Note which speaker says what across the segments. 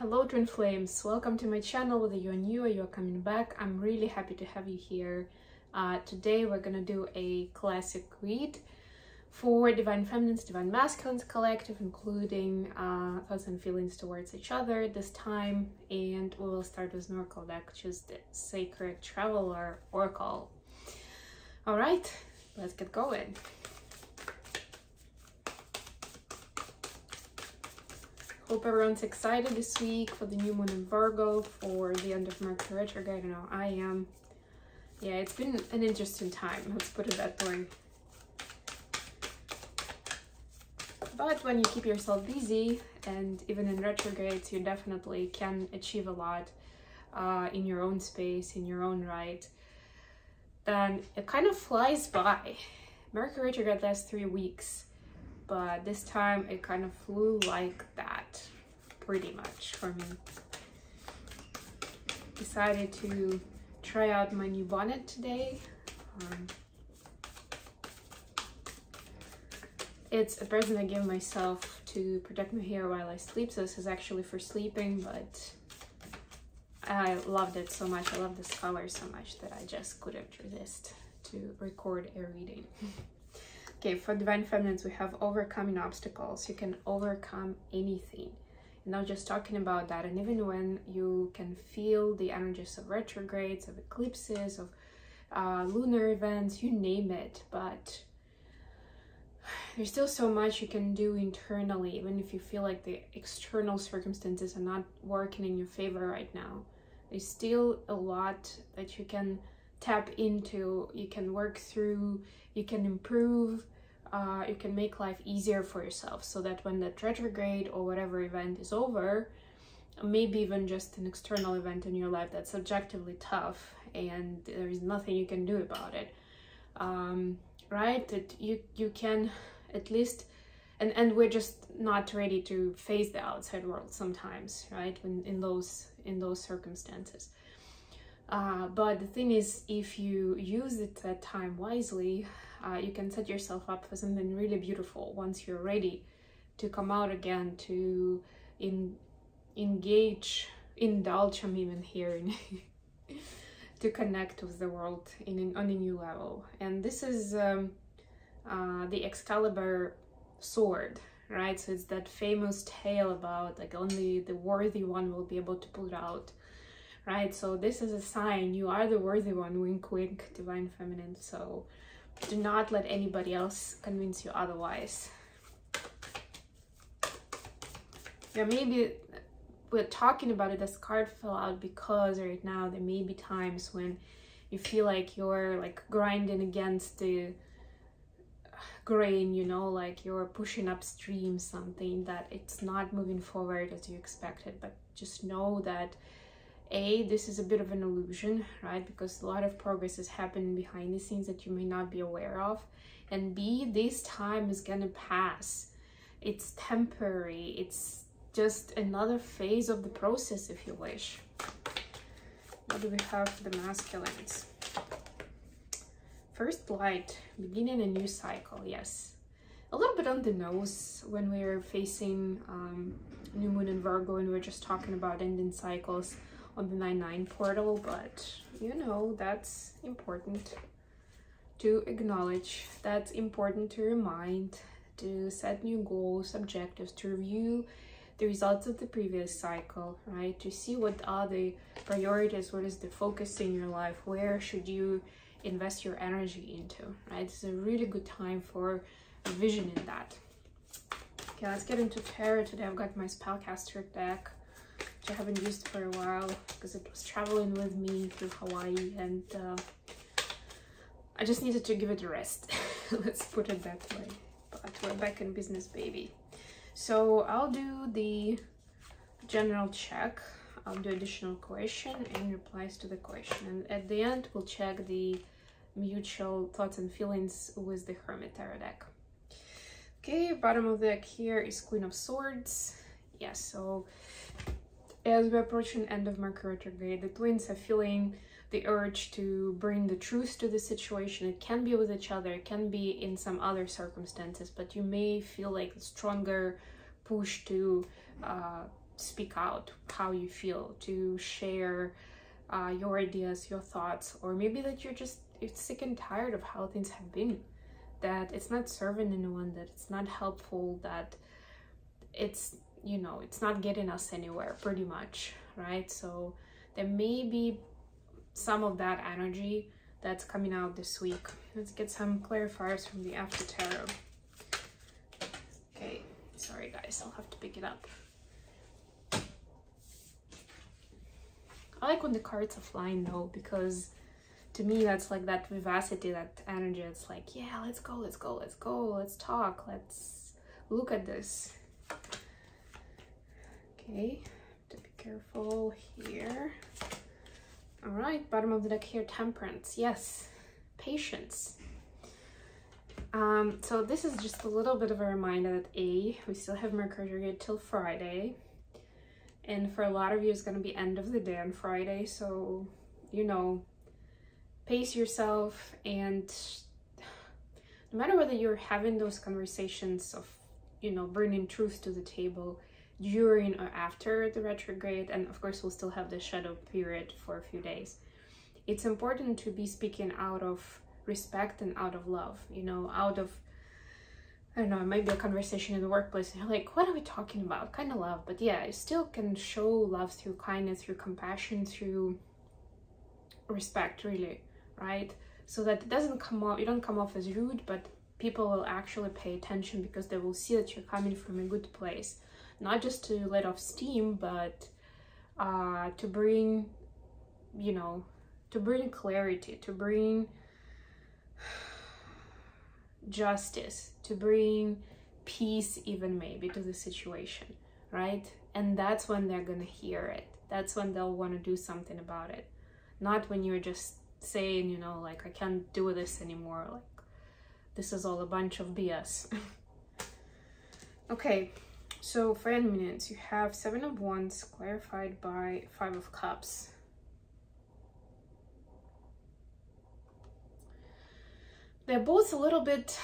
Speaker 1: Hello Twin Flames, welcome to my channel. Whether you're new or you're coming back, I'm really happy to have you here. Today we're gonna do a classic read for Divine Feminines, Divine Masculines collective, including thoughts and feelings towards each other this time. And we will start with an oracle deck, which is the Sacred Traveler Oracle. All right, let's get going. Hope everyone's excited this week for the new moon in Virgo, for the end of Mercury retrograde. I know I am. Yeah, it's been an interesting time, let's put it that way. But when you keep yourself busy, and even in retrogrades, you definitely can achieve a lot in your own space, in your own right, then it kind of flies by. Mercury retrograde lasts 3 weeks. But this time it kind of flew like that, pretty much for me. Decided to try out my new bonnet today. It's a present I gave myself to protect my hair while I sleep, so this is actually for sleeping, but I loved it so much, I love this color so much that I just couldn't resist to record a reading. Okay, for Divine Feminines, we have overcoming obstacles. You can overcome anything. And not just talking about that, and even when you can feel the energies of retrogrades, of eclipses, of lunar events, you name it, but there's still so much you can do internally, even if you feel like the external circumstances are not working in your favor right now. There's still a lot that you can tap into, you can work through, you can improve, you can make life easier for yourself, so that when that retrograde or whatever event is over, maybe even just an external event in your life that's objectively tough and there is nothing you can do about it, right, that you can at least, and we're just not ready to face the outside world sometimes, right, when in those circumstances. But the thing is, if you use that time wisely, you can set yourself up for something really beautiful once you're ready to come out again, to indulge, I'm even here, to connect with the world on a new level. And this is the Excalibur sword, right? So it's that famous tale about like only the worthy one will be able to pull it out. Right, so this is a sign you are the worthy one, wink wink, Divine Feminine, so do not let anybody else convince you otherwise. Yeah, maybe we're talking about it, this card fell out because right now there may be times when you feel like you're like grinding against the grain, you know, like you're pushing upstream something that it's not moving forward as you expected. But just know that this is a bit of an illusion, right? Because a lot of progress is happening behind the scenes that you may not be aware of. And B, this time is gonna pass. It's temporary. It's just another phase of the process, if you wish. What do we have for the masculines? First light, beginning a new cycle, yes. A little bit on the nose when we're facing new moon in Virgo and we're just talking about ending cycles on the 9/9 portal, but you know, that's important to acknowledge, that's important to remind, to set new goals, objectives, to review the results of the previous cycle, right? To see what are the priorities, what is the focus in your life, where should you invest your energy into, right? It's a really good time for revision in that. Okay, let's get into tarot today. I've got my spellcaster deck, which I haven't used for a while because it was traveling with me through Hawaii, and I just needed to give it a rest. Let's put it that way. But we're back in business, baby. So I'll do the general check, I'll do additional question and replies to the question, and at the end we'll check the mutual thoughts and feelings with the Hermit tarot deck. Okay, bottom of the deck here is Queen of Swords. Yes, so as we approach the end of Mercury retrograde, the twins are feeling the urge to bring the truth to the situation. It can be with each other, it can be in some other circumstances, but you may feel like a stronger push to speak out how you feel, to share your ideas, your thoughts, or maybe that you're sick and tired of how things have been, that it's not serving anyone, that it's not helpful, that it's, you know, it's not getting us anywhere, pretty much, right? So there may be some of that energy that's coming out this week. Let's get some clarifiers from the After Tarot. Okay, sorry guys, I'll have to pick it up. I like when the cards are flying though, because to me that's like that vivacity, that energy. It's like, yeah, let's go, let's go, let's go, let's talk, let's look at this. Okay, to be careful here. All right, bottom of the deck here, Temperance. Yes, patience. So this is just a little bit of a reminder that we still have Mercury till Friday. And for a lot of you, it's going to be end of the day on Friday. So, you know, pace yourself. And no matter whether you're having those conversations of, you know, bringing truth to the table during or after the retrograde, and of course we'll still have the shadow period for a few days, it's important to be speaking out of respect and out of love, you know, out of, I don't know, it might be a conversation in the workplace and you're like, what are we talking about? Kind of love, but yeah, you still can show love through kindness, through compassion, through respect, really, right? So that it doesn't come off, you don't come off as rude, but people will actually pay attention because they will see that you're coming from a good place. Not just to let off steam, but to bring, you know, to bring clarity, to bring justice, to bring peace even maybe to the situation, right? And that's when they're gonna hear it. That's when they'll want to do something about it. Not when you're just saying, you know, like, I can't do this anymore, like, this is all a bunch of BS. Okay. So for enemies, you have 7 of Wands clarified by 5 of Cups. They're both a little bit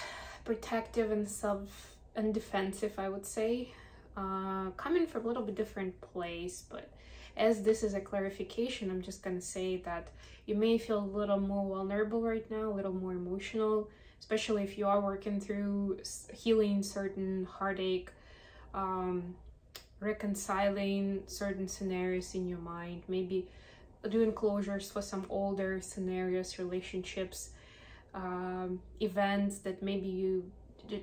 Speaker 1: protective and defensive, I would say, coming from a little bit different place. But as this is a clarification, I'm just gonna say that you may feel a little more vulnerable right now, a little more emotional, especially if you are working through healing certain heartache, reconciling certain scenarios in your mind, maybe doing closures for some older scenarios, relationships, events that maybe you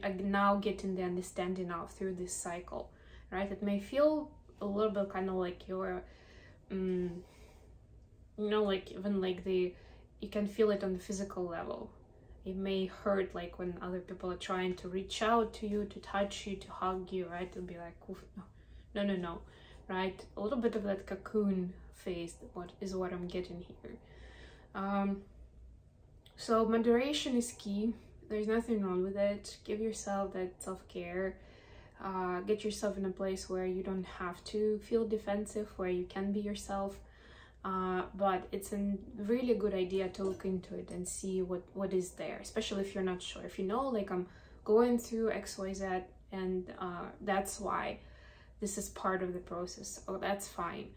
Speaker 1: are now getting the understanding of through this cycle, right? It may feel a little bit kind of like you're, you know, like even like you can feel it on the physical level. It may hurt, like when other people are trying to reach out to you, to touch you, to hug you, right? It'll be like, no, no, no, right? A little bit of that cocoon phase, what I'm getting here. So moderation is key. There's nothing wrong with it. Give yourself that self-care. Get yourself in a place where you don't have to feel defensive, where you can be yourself. But it's a really good idea to look into it and see what is there, especially if you're not sure. If you know, like, I'm going through XYZ and that's why this is part of the process, oh, that's fine,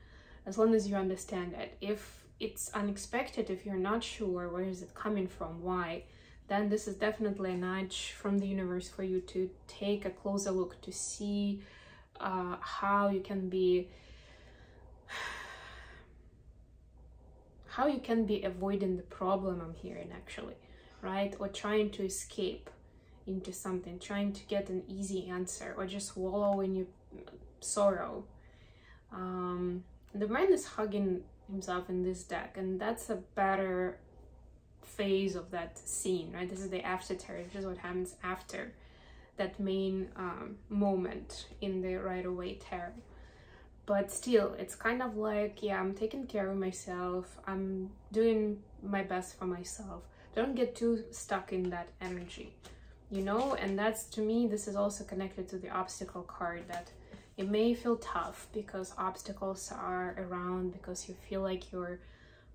Speaker 1: as long as you understand it. If it's unexpected, if you're not sure where is it coming from, why, then this is definitely a nudge from the universe for you to take a closer look, to see how you can be avoiding the problem I'm hearing, actually, right? Or trying to escape into something, trying to get an easy answer, or just wallow in your sorrow. The man is hugging himself in this deck, and that's a better phase of that scene, right? This is the after tarot, which is what happens after that main moment in the Rider-Waite tarot. But still, it's kind of like, yeah, I'm taking care of myself, I'm doing my best for myself. Don't get too stuck in that energy, you know? And that's, to me, this is also connected to the obstacle card, that it may feel tough because obstacles are around, because you feel like you're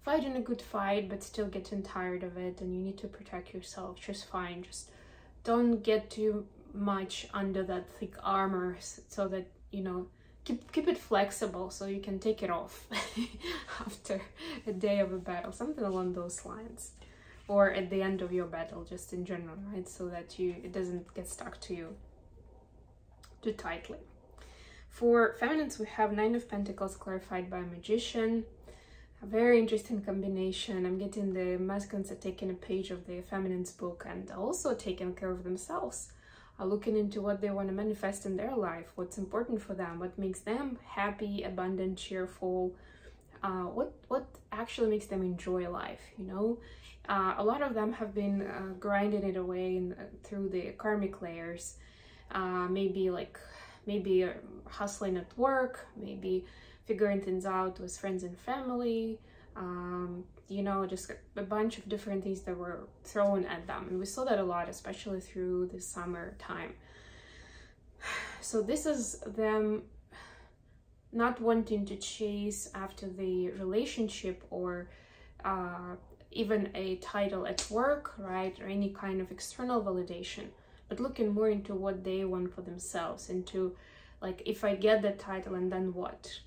Speaker 1: fighting a good fight but still getting tired of it, and you need to protect yourself. Just fine, just don't get too much under that thick armor so that, you know, keep it flexible so you can take it off after a day of a battle, something along those lines, or at the end of your battle, just in general, right? So that it doesn't get stuck to you too tightly. For feminines, we have Nine of Pentacles clarified by Magician. A very interesting combination. I'm getting the masculines are taking a page of the feminine's book and also taking care of themselves, looking into what they want to manifest in their life, what's important for them, what makes them happy, abundant, cheerful, what actually makes them enjoy life, you know. A lot of them have been grinding it away through the karmic layers, maybe hustling at work, maybe figuring things out with friends and family, you know, just a bunch of different things that were thrown at them. And we saw that a lot, especially through the summer time. So this is them not wanting to chase after the relationship or even a title at work, right? Or any kind of external validation, but looking more into what they want for themselves, into like, if I get that title, and then what?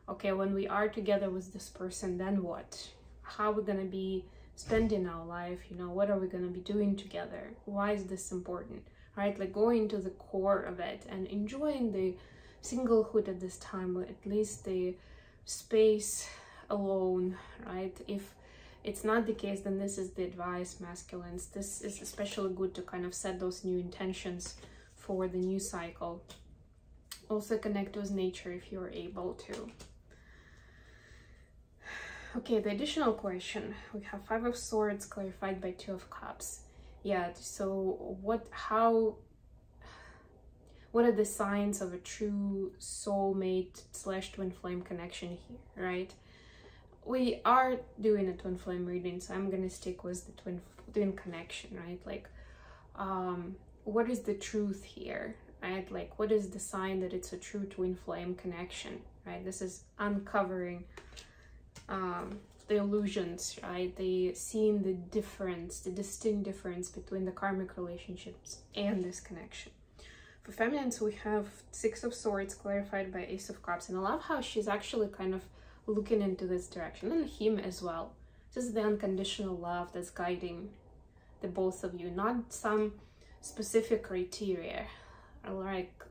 Speaker 1: Okay, when we are together with this person, then what? How are we gonna be spending our life? You know, what are we gonna be doing together? Why is this important, right? Like going to the core of it and enjoying the singlehood at this time, or at least the space alone, right? If it's not the case, then this is the advice, masculines. This is especially good to kind of set those new intentions for the new cycle. Also connect with nature if you're able to. Okay, the additional question, we have Five of Swords clarified by Two of Cups. Yeah, so what are the signs of a true soulmate / twin flame connection here, right? We are doing a twin flame reading, so I'm gonna stick with the twin connection, right? Like, what is the truth here, right? Like, what is the sign that it's a true twin flame connection, right? This is uncovering the illusions, right? The seeing the difference, the distinct difference between the karmic relationships and this connection. For feminines, we have Six of Swords clarified by Ace of Cups, and I love how she's actually kind of looking into this direction, and him as well. This is the unconditional love that's guiding the both of you, not some specific criteria, like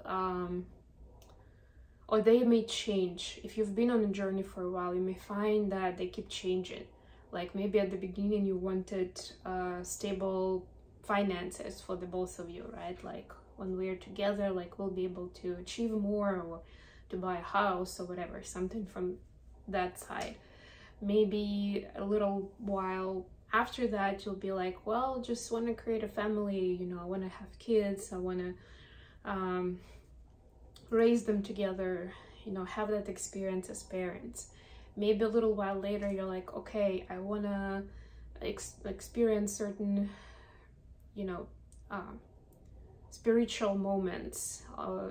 Speaker 1: or they may change. If you've been on a journey for a while, you may find that they keep changing. Like maybe at the beginning you wanted stable finances for the both of you, right? Like when we're together, like we'll be able to achieve more, or to buy a house or whatever, something from that side. Maybe a little while after that you'll be like, well, just want to create a family, you know, I want to have kids, I want to raise them together, you know, have that experience as parents. Maybe a little while later you're like, okay, I want to experience certain, you know, spiritual moments,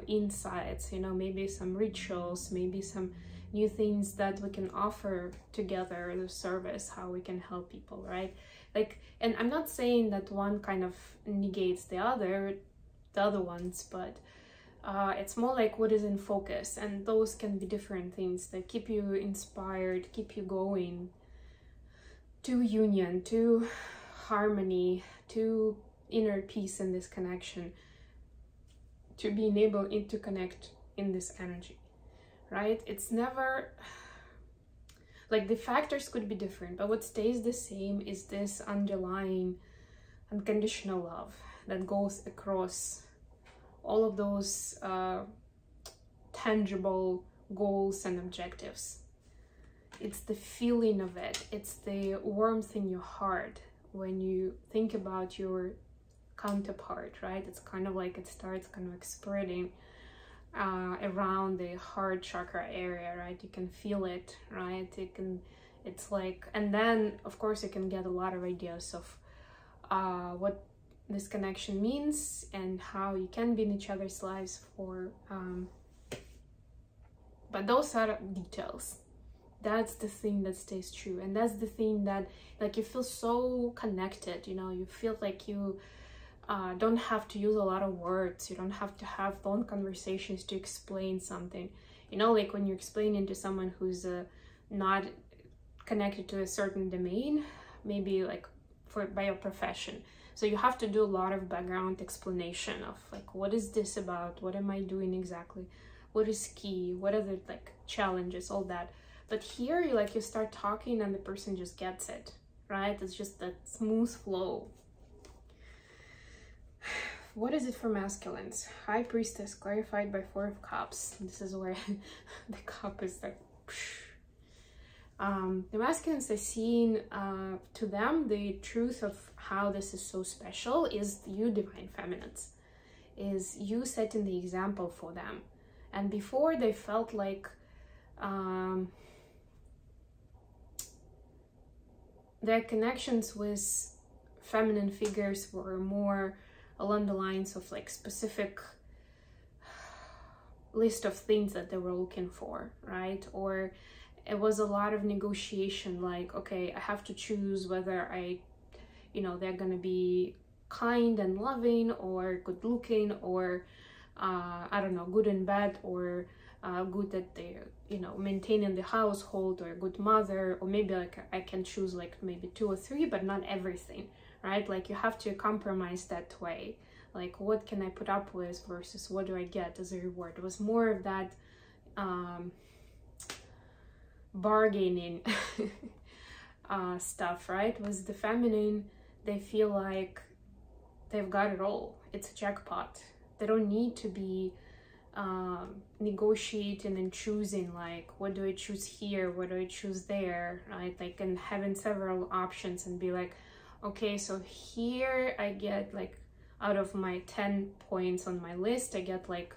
Speaker 1: insights, you know, maybe some rituals, maybe some new things that we can offer together, the service, how we can help people, right? Like, and I'm not saying that one kind of negates the other ones, but it's more like what is in focus, and those can be different things that keep you inspired, keep you going to union, to harmony, to inner peace in this connection, to being able to connect in this energy, right? It's never like, the factors could be different, but what stays the same is this underlying unconditional love that goes across all of those tangible goals and objectives. It's the feeling of it. It's the warmth in your heart when you think about your counterpart, right? It's kind of like it starts kind of spreading around the heart chakra area, right? You can feel it, right? It's like, and then of course you can get a lot of ideas of what this connection means and how you can be in each other's lives for but those are details. That's the thing that stays true, and that's the thing that, like, you feel so connected, you know, you feel like you don't have to use a lot of words, you don't have to have long conversations to explain something. You know, like when you're explaining to someone who's not connected to a certain domain, maybe like by your profession. So you have to do a lot of background explanation of like, what is this about? What am I doing exactly? What is key? What are the like challenges? All that. But here, you start talking and the person just gets it, right? It's just that smooth flow. What is it for masculines? High Priestess, clarified by Four of Cups. This is where the cup is like... the masculines are seeing, to them, the truth of how this is so special is you, Divine Feminines. Is you setting the example for them. And before, they felt like their connections with feminine figures were more along the lines of like specific list of things that they were looking for, right? Or it was a lot of negotiation, like, okay, I have to choose whether they're gonna be kind and loving, or good looking, or I don't know, good and bad, or good that they're maintaining the household, or a good mother, or maybe like I can choose like maybe 2 or 3, but not everything, right? Like you have to compromise that way, like what can I put up with versus what do I get as a reward. It was more of that bargaining stuff, right? With the feminine, they feel like they've got it all. It's a jackpot. They don't need to be negotiating and choosing, like, what do I choose here, what do I choose there, right? Like, and having several options and be like, okay, so here I get like, out of my 10 points on my list, I get like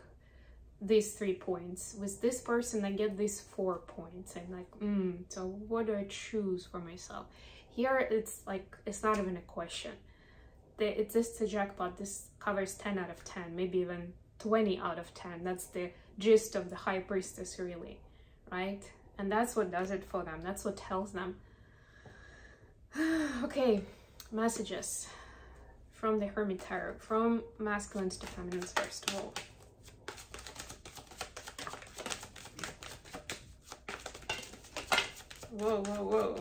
Speaker 1: these 3 points. With this person, I get these 4 points. I'm like, so what do I choose for myself? Here, it's like, it's not even a question. It's just a jackpot. This covers 10 out of 10, maybe even 20 out of 10. That's the gist of the High Priestess, really, right? And that's what does it for them. That's what tells them. Okay, messages from the Hermit Tarot, from masculines to feminines, first of all. Whoa, whoa, whoa.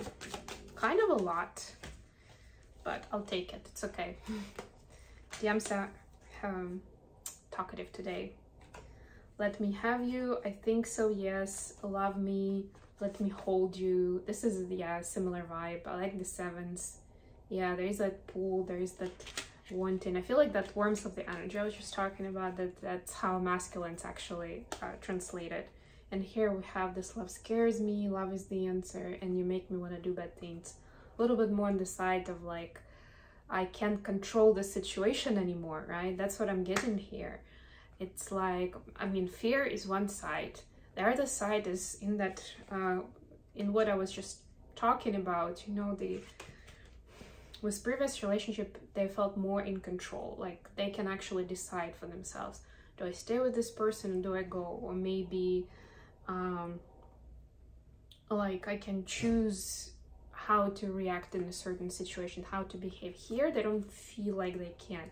Speaker 1: Kind of a lot, but I'll take it. It's okay. DMs are talkative today. Let me have you. I think so, yes. Love me. Let me hold you. This is, yeah, similar vibe. I like the 7s. Yeah, there is that pull. There is that wanting. I feel like that warmth of the energy I was just talking about, that's how masculines actually translate it. And here we have this love scares me, love is the answer, and you make me want to do bad things. A little bit more on the side of like, I can't control the situation anymore, right? That's what I'm getting here. It's like, I mean, fear is one side. The other side is in that, in what I was just talking about, with previous relationship, they felt more in control. Like they can actually decide for themselves. Do I stay with this person or do I go? Or maybe, like I can choose how to react in a certain situation, how to behave. Here, they don't feel like they can.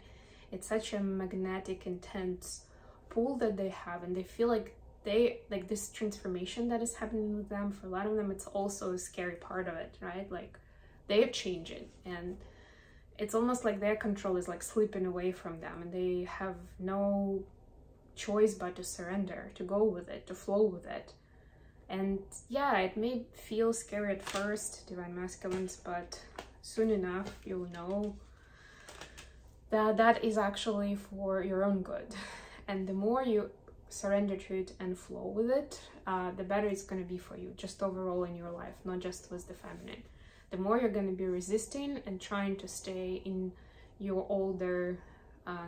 Speaker 1: It's such a magnetic, intense pull that they have, and they feel like this transformation that is happening with them, for a lot of them, it's also a scary part of it, right? Like they're changing, and it's almost like their control is like slipping away from them, and they have no choice but to surrender, to go with it, to flow with it. And yeah, it may feel scary at first, Divine Masculines, but soon enough you'll know that that is actually for your own good. And the more you surrender to it and flow with it, the better it's going to be for you, just overall in your life, not just with the feminine. The more you're going to be resisting and trying to stay in your older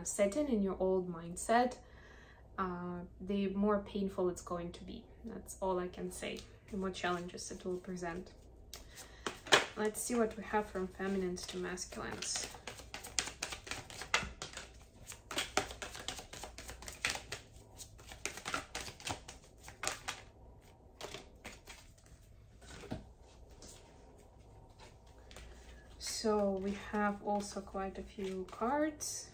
Speaker 1: setting, in your old mindset, the more painful it's going to be. That's all I can say. The more challenges it will present. Let's see what we have from feminines to masculines. So we have also quite a few cards.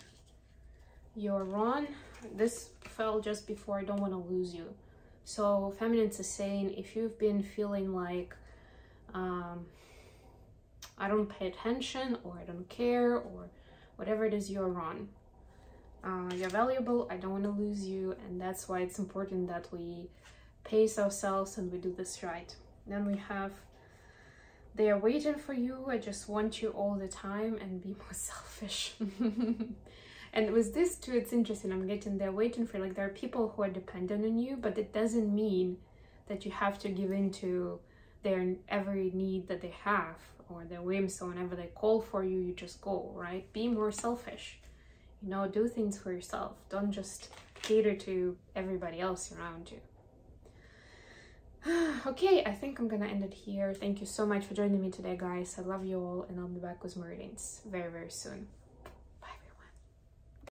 Speaker 1: You're wrong. This fell just before I don't want to lose you. So feminine's is saying, if you've been feeling like I don't pay attention, or I don't care, or whatever it is you're on, you're valuable, I don't want to lose you, and that's why it's important that we pace ourselves and we do this right. Then we have, they are waiting for you, I just want you all the time, and be more selfish. And with this too, it's interesting, I'm getting they're waiting for, like, there are people who are dependent on you, but it doesn't mean that you have to give in to their every need that they have, or their whims. So whenever they call for you, you just go, right? Be more selfish, you know, do things for yourself. Don't just cater to everybody else around you. Okay, I think I'm gonna end it here. Thank you so much for joining me today, guys. I love you all, and I'll be back with more readings very, very soon.